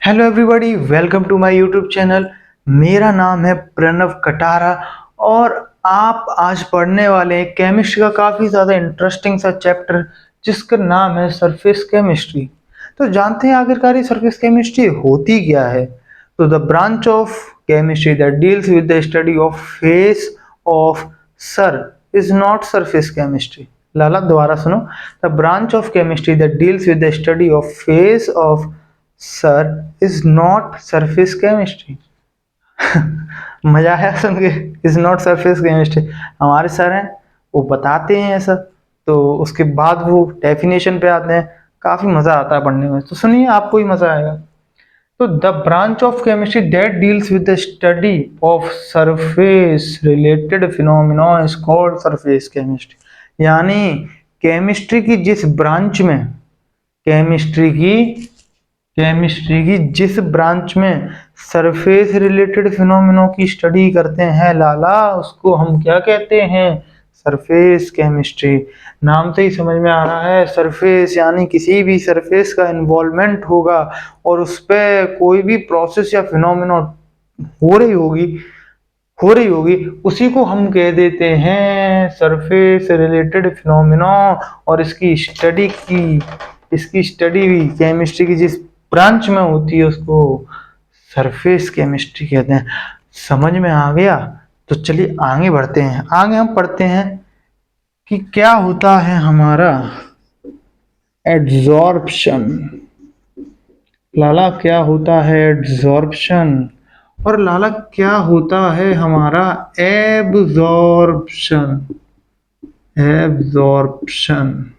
Hello everybody, welcome to my YouTube channel. मेरा नाम है प्रणव कटारा और आप आज पढ़ने वाले हैं केमिस्ट्री का काफ़ी ज़्यादा इंटरेस्टिंग सा चैप्टर जिसका नाम है सरफेस केमिस्ट्री। तो जानते हैं आखिरकार ये सरफेस केमिस्ट्री होती क्या है। तो the branch of chemistry that deals with the study of face of sir is not surface chemistry. लाला दोबारा सुनो। The branch of chemistry that deals with the study of face of sir is not surface chemistry. मजा आया सुन के। Is not surface chemistry. हमारे sir हैं, वो बताते हैं ऐसा, तो उसके बाद वो डेफिनेशन पे आते हैं। काफी मजा आता है पढ़ने में, तो सुनिए आपको ही मजा आएगा। तो the branch of chemistry that deals with the study of surface related phenomena is called surface chemistry. यानी केमिस्ट्री की जिस ब्रांच में केमिस्ट्री की जिस ब्रांच में सरफेस रिलेटेड फिनोमिनों की स्टडी करते हैं लाला, उसको हम क्या कहते हैं? Surface chemistry. नाम से ही समझ में आ रहा है, सरफेस यानी किसी भी सरफेस का इन्वॉल्वमेंट होगा और उस पर कोई भी प्रोसेस या फिनोमिना हो रही होगी उसी को हम कह देते हैं सरफेस रिलेटेड फिनोमिना। और इसकी स्टडी भी केमिस्ट्री की जिस ब्रांच में होती है उसको सरफेस केमिस्ट्री कहते हैं। समझ में आ गया? तो चलिए आगे बढ़ते हैं। आगे हम पढ़ते हैं कि क्या होता है हमारा एड्सॉर्प्शन। लाला क्या होता है एड्सॉर्प्शन? और लाला क्या होता है हमारा absorption? Absorption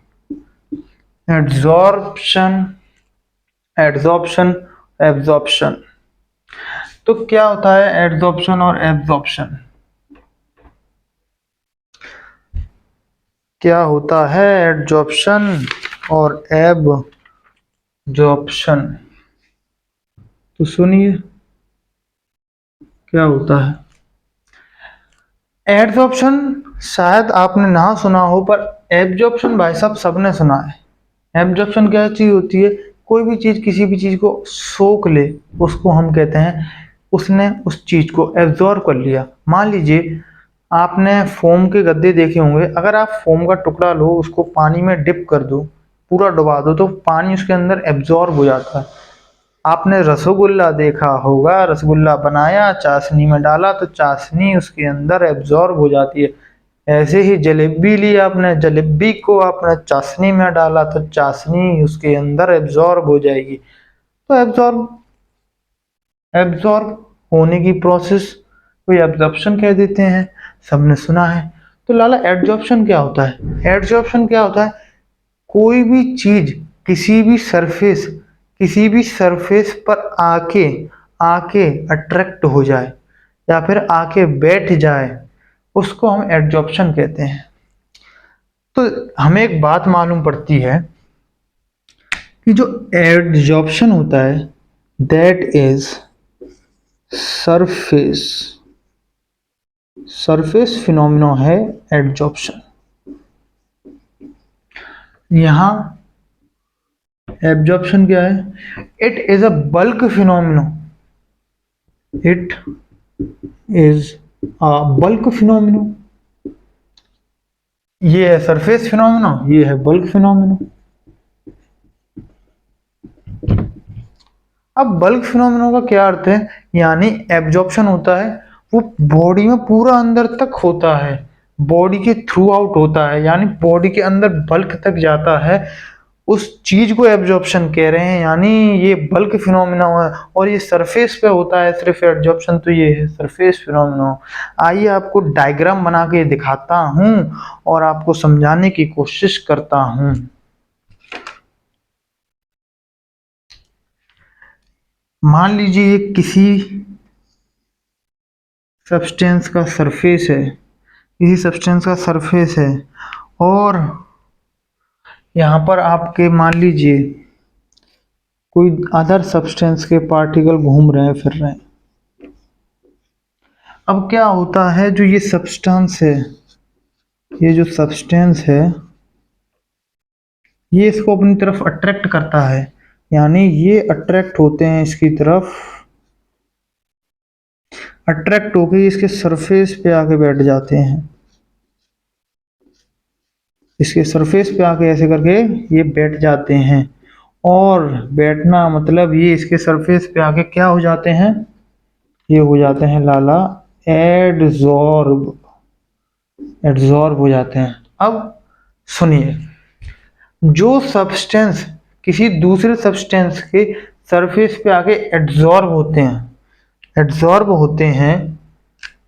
adsorption adsorption absorption. तो क्या होता है एड्सॉर्प्शन और एब्जॉर्प्शन? क्या होता है एड्सॉर्प्शन और एब्जॉर्प्शन? तो सुनिए क्या होता है एड्सॉर्प्शन। शायद आपने ना सुना हो, पर एब्जॉर्प्शन भाई साहब सबने सुना है। एब्जॉर्प्शन क्या चीज होती है? कोई भी चीज किसी भी चीज को सोख ले, उसको हम कहते हैं उसने उस चीज को एब्जॉर्ब कर लिया। मान लीजिए आपने फोम के गद्दे देखे होंगे। अगर आप फोम का टुकड़ा लो, उसको पानी में डिप कर दो, पूरा डुबा दो, तो पानी उसके अंदर एब्जॉर्ब हो जाता है। आपने रसगुल्ला देखा होगा, रसगुल्ला बनाया, चाशनी में डाला तो चाशनी उसके अंदर एब्जॉर्ब हो जाती है। ऐसे ही जलेबी ली आपने, जलेबी को आपने चाशनी में डाला तो चाशनी उसके अंदर एब्जॉर्ब हो जाएगी। तो एब्जॉर्ब होने की प्रोसेस को एब्जॉर्प्शन कह देते हैं। सबने सुना है। तो लाला एब्जॉर्प्शन क्या होता है? एब्जॉर्प्शन क्या होता है? कोई भी चीज किसी भी सरफेस पर आके आके अट्रैक्ट हो जाए या फिर आके बैठ जाए, उसको हम एब्जॉर्प्शन कहते हैं। तो हमें एक बात मालूम पड़ती है कि जो एब्जॉर्प्शन होता है that is surface surface phenomena है एब्जॉर्प्शन। यहाँ एब्जॉर्प्शन क्या है? It is a bulk phenomena. It is a bulk phenomena. ये है सरफेस फिनोमिना, ये है बल्क फिनोमिना। अब बल्क फिनोमिना का क्या अर्थ है? यानी एब्जॉर्प्शन होता है वो बॉडी में पूरा अंदर तक होता है, बॉडी के थ्रू आउट होता है, यानी बॉडी के अंदर बल्क तक जाता है। उस चीज को एब्जॉर्प्शन कह रहे हैं, यानी ये बल्क फिनोमिना है। और ये सरफेस पे होता है सिर्फ एब्जॉर्प्शन, तो ये है सरफेस फिनोमिना। आइए आपको डायग्राम बना के दिखाता हूं और आपको समझाने की कोशिश करता हूं। मान लीजिए ये किसी सब्सटेंस का सरफेस है, और यहाँ पर आपके मान लीजिए कोई अदर सब्सटेंस के पार्टिकल घूम रहे हैं, फिर रहे हैं। अब क्या होता है, जो ये सब्सटेंस है ये इसको अपनी तरफ अट्रैक्ट करता है। यानी ये अट्रैक्ट होते हैं इसकी तरफ, अट्रैक्ट होके इसके सरफेस पे आके बैठ जाते हैं, इसके सरफेस पे आके ऐसे करके ये बैठ जाते हैं। और बैठना मतलब ये इसके सरफेस पे आके क्या हो जाते हैं, ये हो जाते हैं लाला एडजॉर्ब, एडजॉर्ब हो जाते हैं। अब सुनिए, जो सब्सटेंस किसी दूसरे सब्सटेंस के सरफेस पे आके एडजॉर्ब होते हैं, एडजॉर्ब होते हैं,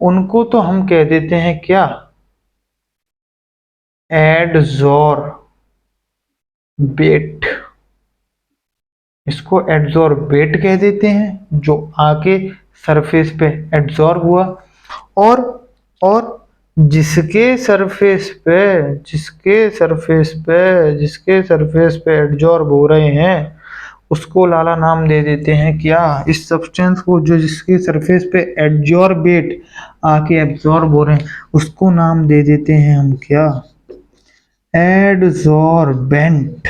उनको तो हम कह देते हैं क्या, एडजॉर्बेट। इसको एडजॉर्बेट कह देते हैं, जो आके सरफेस पे एडजॉर्ब हुआ। और और जिसके सरफेस पे, जिसके सरफेस पे एडजॉर्ब हो रहे हैं, उसको लाला नाम दे देते हैं क्या, इस सब्सटेंस को जो जिसके सरफेस पे एडजॉर्बेट आके एब्जॉर्ब हो रहे हैं, उसको नाम दे देते हैं हम क्या, एडजॉर्बेंट।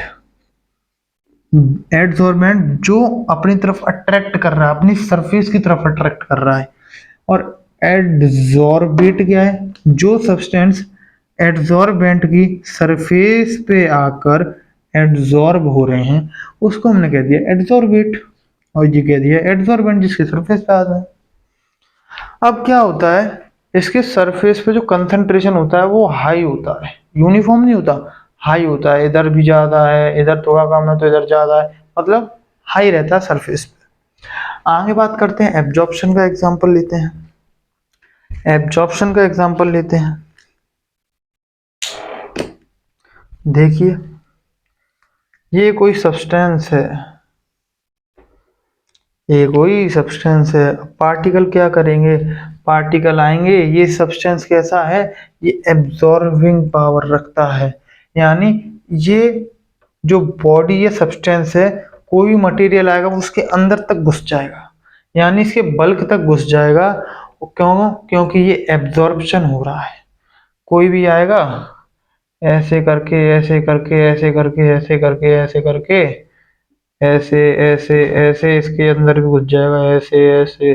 एडजॉर्बेंट जो अपनी तरफ अट्रैक्ट कर रहा है, अपनी सरफेस की तरफ अट्रैक्ट कर रहा है। और एडजॉर्बेट क्या है, जो सब्सटेंस एडजॉर्बेंट की सरफेस पे आकर एडजॉर्ब हो रहे हैं, उसको हमने कह दिया एडजॉर्बेट। और ये कह दिया एडजॉर्बेंट जिसके सरफेस पे आता है। अब क्या होता है, इसके सरफेस पे जो कंसंट्रेशन होता है वो हाई होता है, यूनिफॉर्म नहीं होता, हाई होता है। इधर भी ज्यादा है, इधर थोड़ा कम है, तो इधर ज्यादा है, मतलब हाई रहता है सरफेस पे। आगे बात करते हैं एब्जॉर्प्शन का एग्जांपल लेते हैं, एब्जॉर्प्शन का एग्जांपल लेते हैं। देखिए, ये कोई सब्सटेंस है, ये कोई सब्सटेंस है, पार्टिकल क्या करेंगे, पार्टिकल आएंगे, ये सब्सटेंस कैसा है, ये एब्जॉर्बिंग पावर रखता है। यानी ये जो बॉडी ये सब्सटेंस है, कोई भी मटेरियल आएगा वो उसके अंदर तक घुस जाएगा, यानी इसके बल्क तक घुस जाएगा। क्यों, क्योंकि ये एब्जॉर्प्शन हो रहा है। कोई भी आएगा, ऐसे करके ऐसे करके ऐसे करके ऐसे करके ऐसे करके ऐसे ऐसे ऐसे इसके अंदर भी घुस जाएगा, ऐसे ऐसे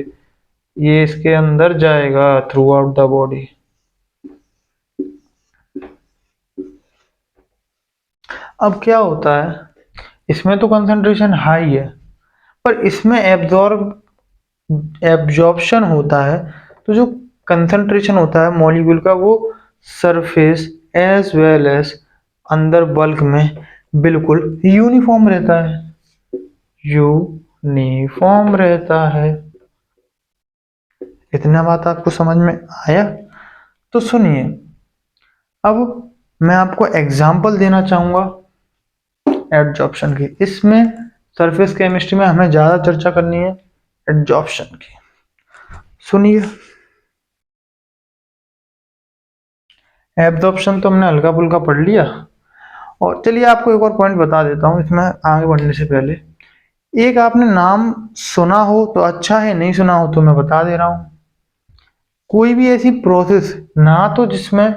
ये इसके अंदर जाएगा थ्रू आउट द बॉडी। अब क्या होता है, इसमें तो कंसंट्रेशन हाई है, पर इसमें एब्जॉर्प्शन होता है, तो जो कंसंट्रेशन होता है मॉलिक्यूल का, वो सरफेस एज वेल एज अंदर बल्क में बिल्कुल यूनिफॉर्म रहता है, यूनिफॉर्म रहता है। इतना बात आपको समझ में आया? तो सुनिए, अब मैं आपको एग्जांपल देना चाहूंगा एडजॉर्प्शन की। इसमें सरफेस केमिस्ट्री में हमें ज्यादा चर्चा करनी है एडजॉर्प्शन की। सुनिए, एब्जॉर्प्शन तो हमने हल्का फुल्का पढ़ लिया, और चलिए आपको एक और पॉइंट बता देता हूँ इसमें आगे बढ़ने से पहले। एक आपने नाम सुना हो तो अच्छा है, नहीं सुना हो तो मैं बता दे रहा हूँ। कोई भी ऐसी प्रोसेस ना तो जिसमें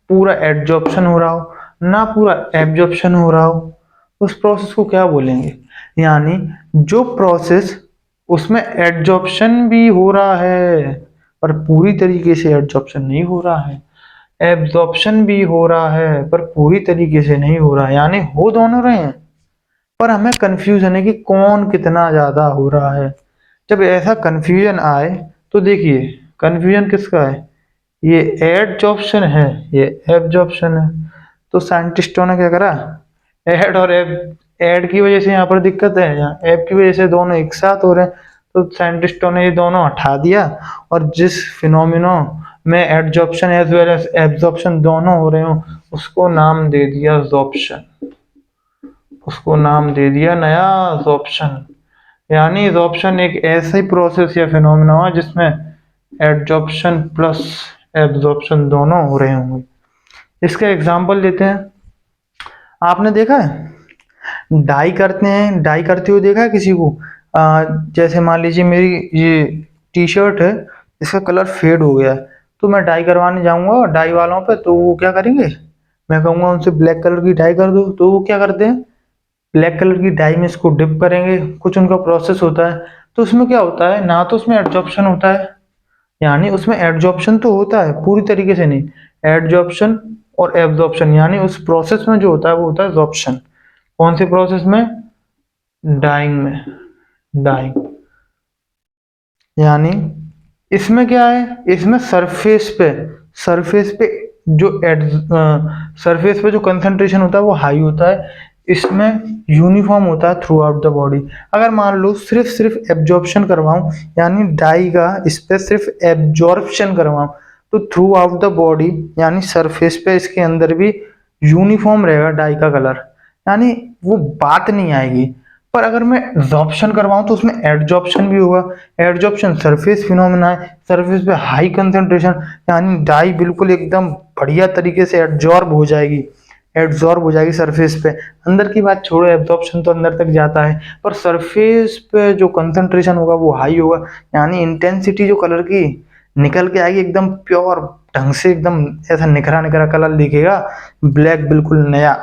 पूरा एडजॉर्प्शन हो रहा हो, ना पूरा एब्जॉर्प्शन हो रहा हो, उस प्रोसेस को क्या बोलेंगे। यानी जो प्रोसेस उसमें एडजॉर्प्शन भी हो रहा है पर पूरी तरीके से एडजॉर्प्शन नहीं हो रहा है, एब्जॉर्प्शन भी हो रहा है पर पूरी तरीके से नहीं हो रहा है, यानी हो दोनों रहे हैं, पर हमें कंफ्यूजन है कि कौन कितना ज्यादा हो रहा है। जब ऐसा कंफ्यूजन आए तो देखिए, कंफ्यूजन किसका है, ये एडजॉर्प्शन है, ये एब्जॉर्प्शन है। तो साइंटिस्टों ने क्या करा, एड और एब, एड की वजह से यहाँ पर दिक्कत है, यहाँ एब की वजह से दोनों एक साथ हो रहे हैं, तो साइंटिस्टों ने ये दोनों हटा दिया, और जिस फिनोमिनो में adsorption as well as absorption दोनों हो रहे हो, उसको नाम दे दिया जॉर्प्शन, उसको नाम दे दिया नया जॉर्प्शन। यानी जॉर्प्शन एक ऐसा ही प्रोसेस या फिनोमिना हुआ जिसमें एडजॉर्प्शन प्लस एब्जॉर्प्शन दोनों हो रहे होंगे। इसका एग्जांपल लेते हैं। आपने देखा है डाई करते हैं, डाई करते हुए देखा है किसी को? जैसे मान लीजिए मेरी ये टी शर्ट है, इसका कलर फेड हो गया है, तो मैं डाई करवाने जाऊंगा डाई वालों पे, तो वो क्या करेंगे, मैं कहूंगा उनसे ब्लैक कलर की डाई कर दो, तो वो क्या करते हैं, ब्लैक कलर की डाई में इसको डिप करेंगे, कुछ उनका प्रोसेस होता है। तो उसमें क्या होता है, ना तो उसमें एडजॉर्प्शन होता है, यानी उसमें एडजॉर्प्शन तो होता है पूरी तरीके से नहीं, एडजॉर्प्शन और एब्जॉर्प्शन, यानी उस प्रोसेस में जो होता है वो होता है एब्जॉर्प्शन। कौन से प्रोसेस में? डाइंग में। डाइंग यानी इसमें क्या है, इसमें सरफेस पे जो सरफेस पे जो कंसंट्रेशन होता है वो हाई होता है, इसमें यूनिफॉर्म होता है थ्रू आउट द बॉडी। अगर मान लो सिर्फ एब्जॉर्प्शन करवाऊं, यानी डाई का इस पे सिर्फ एब्जॉर्प्शन करवाऊं, तो थ्रू आउट द बॉडी यानी सरफेस पे इसके अंदर भी यूनिफॉर्म रहेगा डाई का कलर, यानी वो बात नहीं आएगी। पर अगर मैं एब्जॉर्प्शन करवाऊं तो उसमें एडजॉर्प्शन भी होगा। एडजॉर्प्शन सरफेस फिनोमेना है, सरफेस पे हाई कंसंट्रेशन, यानी डाई बिल्कुल एकदम बढ़िया तरीके से एड्जॉर्ब हो जाएगी सरफेस पे। अंदर की बात छोड़ो, एब्जॉर्प्शन तो अंदर तक जाता है, पर सरफेस पे जो कंसंट्रेशन होगा वो हाई होगा, यानी इंटेंसिटी जो कलर की निकल के आएगी एकदम प्योर ढंग से, एकदम ऐसा निखरा निखरा कलर दिखेगा, ब्लैक बिल्कुल नया।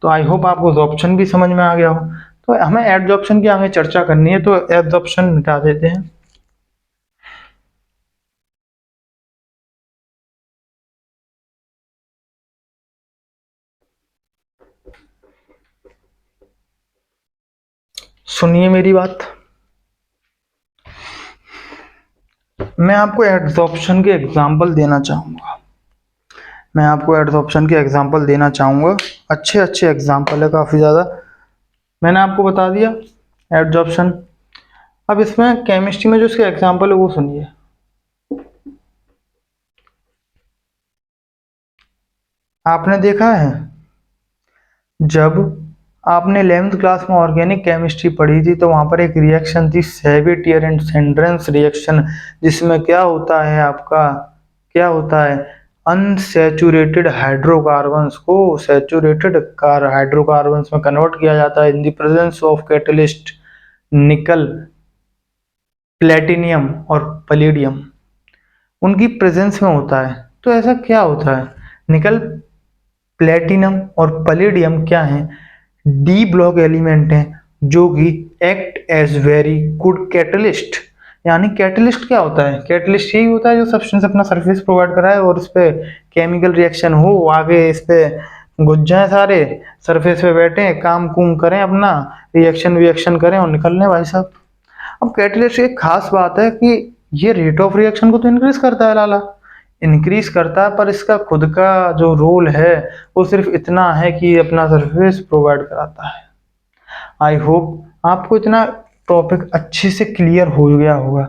तो आई होप आपको ऑप्शन भी समझ में आ गया हो। तो हमें एब्जॉर्प्शन की आगे चर्चा करनी है, तो एब्जॉर्प्शन मिटा देते हैं। सुनिए मेरी बात, मैं आपको एब्जॉर्प्शन के एग्जांपल देना चाहूंगा। अच्छे अच्छे एग्जांपल है काफी ज्यादा। मैंने आपको बता दिया एब्जॉर्प्शन। अब इसमें केमिस्ट्री में जो इसके एग्जांपल है वो सुनिए। आपने देखा है, जब आपने 11th क्लास में ऑर्गेनिक केमिस्ट्री पढ़ी थी तो वहां पर एक रिएक्शन थी सेविटियर एंड सेंड्रेंस रिएक्शन, जिसमें क्या होता है, अनसैचुरेटेड हाइड्रोकार्बन्स को सैचुरेटेड हाइड्रोकार्बन्स में कन्वर्ट किया जाता है in the presence of catalyst निकल, प्लेटिनियम और पलेडियम, उनकी प्रेजेंस में होता है। तो ऐसा क्या होता है, निकल, प्लेटिनम और पलेडियम क्या है, डी ब्लॉक एलिमेंट हैं जो कि act as very good catalyst. यानी कैटलिस्ट क्या होता है, कैटलिस्ट यही होता है जो सब्सटेंस अपना सरफेस प्रोवाइड कराए और उस पे केमिकल रिएक्शन हो, आगे इस पे घुस जाए, सारे सरफेस पे बैठे काम कुम करें, अपना रिएक्शन करें और निकल लें भाई साहब। अब कैटलिस्ट एक खास बात है कि ये रेट ऑफ रिएक्शन को तो इंक्रीज करता है लाला, इंक्रीज करता है, पर इसका खुद का जो रोल है वो सिर्फ इतना है कि अपना सर्विस प्रोवाइड कराता है। आई होप आपको इतना टॉपिक अच्छे से क्लियर हो गया होगा।